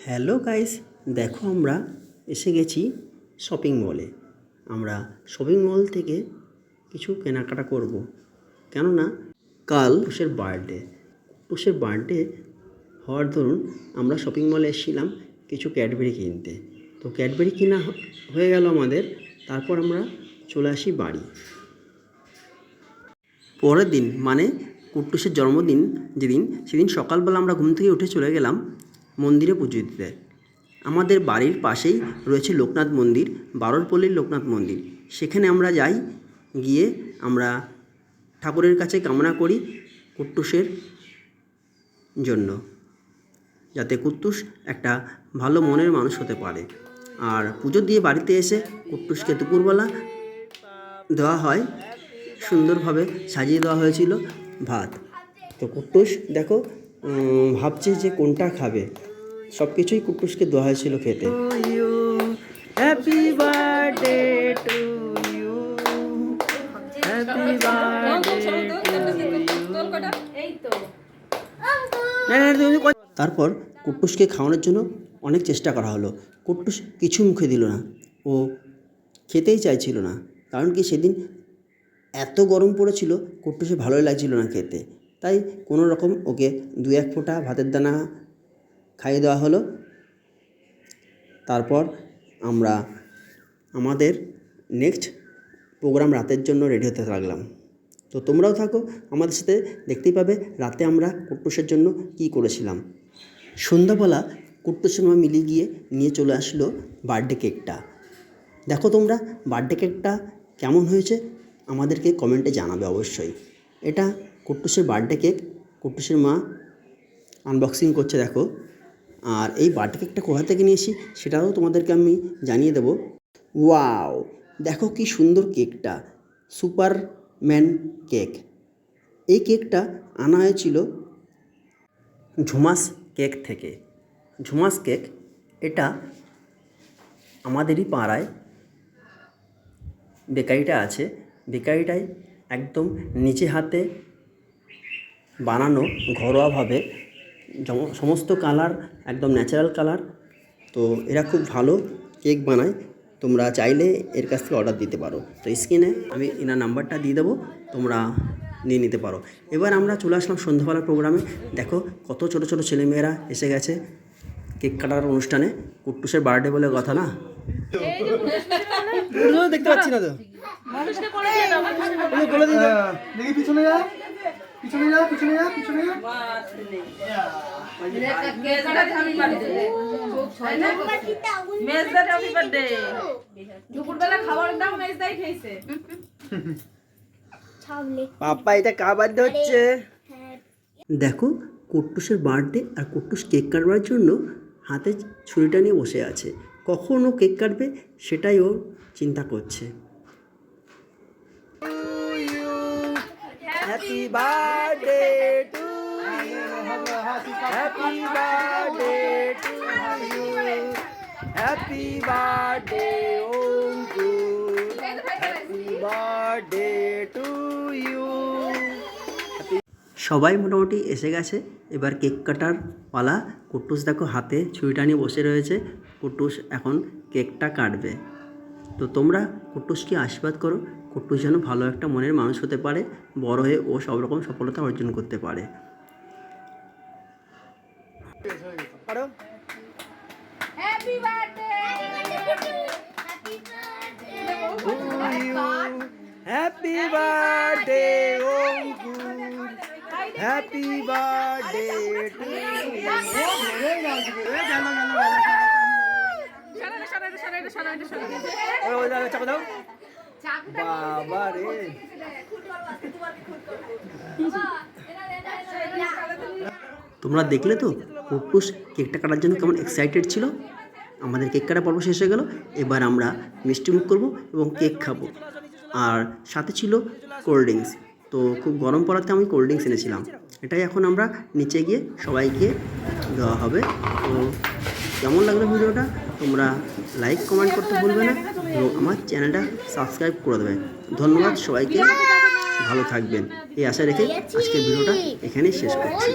Hello guys, দেখো আমরা এসে গেছি শপিং মলে। আমরা শপিং মল থেকে কিছু কেনাকাটা করব, কেননা কাল কুটুসের বার্থডে হওয়ার দরুন আমরা শপিং মলে এসেছিলাম কিছু ক্যাডবেরি কিনতে। তো ক্যাডবেরি কিনা হয়ে গেল আমাদের, তারপর আমরা চলে আসি বাড়ি। পরের দিন মানে কুট্টুসের জন্মদিন সেদিন সকালবেলা আমরা ঘুম থেকে উঠে চলে গেলাম মন্দিরে পুজো দিতে। আমাদের বাড়ির পাশেই রয়েছে লোকনাথ মন্দির, বারোরপল্লীর লোকনাথ মন্দির। সেখানে আমরা যাই, গিয়ে আমরা ঠাকুরের কাছে কামনা করি কুট্টুসের জন্য, যাতে কুট্টুস একটা ভালো মনের মানুষ হতে পারে। আর পুজো দিয়ে বাড়িতে এসে কুট্টুসকে দুপুরবেলা দেওয়া হয়, সুন্দরভাবে সাজিয়ে দেওয়া হয়েছিল ভাত। তো কুট্টুস দেখো ভাবছে যে কোনটা খাবে, সব কিছুই কুট্টুসকে দেওয়া হয়েছিল খেতে। Happy birthday to you, happy birthday. তারপর কুট্টুসকে খাওয়ানোর জন্য অনেক চেষ্টা করা হলো। কুট্টুস কিছু মুখে দিল না, ও খেতেই চাইছিল না। কারণ কি, সেদিন এত গরম পড়েছিল, কুট্টুসে ভালোই লাগছিল না খেতে। তাই কোনো রকম ওকে 2-1 ফোঁটা ভাতের দানা খাইয়ে দেওয়া হলো। তারপর আমরা আমাদের নেক্সট প্রোগ্রাম রাতের জন্য রেডি হতে লাগলাম। তো তোমরাও থাকো আমাদের সাথে, দেখতেই পাবে রাতে আমরা কুট্টুসের জন্য কী করেছিলাম। সন্ধ্যাবেলা কুট্টুসের মা মিলি গিয়ে নিয়ে চলে আসলো বার্থডে কেকটা। দেখো তোমরা বার্থডে কেকটা কেমন হয়েছে আমাদেরকে কমেন্টে জানাবে অবশ্যই। এটা কুট্টুসের বার্থডে কেক, কুট্টুসের মা আনবক্সিং করছে দেখো। আর এই বার্থডে কেকটা কোথা থেকে নিয়েছি সেটাও তোমাদেরকে আমি জানিয়ে দেবো। ওয়াও, দেখো কি সুন্দর কেকটা, সুপারম্যান কেক। এই কেকটা আনা হয়েছিল ঝুমাস কেক থেকে। ঝুমাস কেক এটা আমাদেরই পাড়ায় বেকারিটা আছে, বেকারিটায় একদম নিচে হাতে বানানো ঘরোয়াভাবে, সমস্ত কালার একদম ন্যাচারাল কালার। তো এরা খুব ভালো কেক বানায়, তোমরা চাইলে এর কাছ থেকে অর্ডার দিতে পারো। তো স্ক্রিনে আমি এনার নাম্বারটা দিয়ে দেবো, তোমরা নিয়ে নিতে পারো। এবার আমরা চলে আসলাম সন্ধ্যাবেলার প্রোগ্রামে। দেখো কত ছোটো ছোটো ছেলেমেয়েরা এসে গেছে কেক কাটার অনুষ্ঠানে। কুট্টুসের বার্থডে বলে কথা না, দেখতে পাচ্ছি না তো, দেখি পিছনে যা, পিছনে যা, পিছনে যা, পিছনে যা। পাপা এটা কার বার্থডে হচ্ছে? দেখো কুট্টুসের বার্থডে, আর কুট্টুস কেক কাটবার জন্য হাতে ছুরিটা নিয়ে বসে আছে। কখন ও কেক কাটবে সেটাই ও চিন্তা করছে। Happy birthday to you, happy birthday to you, happy birthday Ankur, happy birthday to you. সবাই মোটামুটি এসে গেছে, এবার কেক কাটার পালা। কুট্টুস দেখো হাতে ছুরিটা নিয়ে বসে রয়েছে, কুট্টুস এখন কেকটা কাটবে। তো তোমরা কুট্টুসকে আশীর্বাদ করো, কুট্টুস যেন ভালো একটা মনের মানুষ হতে পারে, বড় হয়ে ও সব রকম সফলতা অর্জন করতে পারে। Happy birthday, happy birthday Ankur, happy birthday to you. বাবা রে, তোমরা দেখলে তো কুট্টুস কেকটা কাটার জন্য কেমন এক্সাইটেড ছিল। আমাদের কেক কাটা পর্ব শেষ হয়ে গেল, এবার আমরা মিষ্টি মুখ করবো এবং কেক খাবো। আর সাথে ছিল কোল্ড ড্রিঙ্কস। তো খুব গরম পড়াতে আমি কোল্ড ড্রিঙ্কস এনেছিলাম। এটাই এখন আমরা নিচে গিয়ে সবাইকে দেওয়া হবে। তো কেমন লাগলো ভিডিওটা তোমরা লাইক কমেন্ট করতে ভুলবে না, এবং আমার চ্যানেলটা সাবস্ক্রাইব করে দেবে। ধন্যবাদ সবাইকে, ভালো থাকবেন এই আশা রেখে আজকের ভিডিওটা এখানেই শেষ করছি।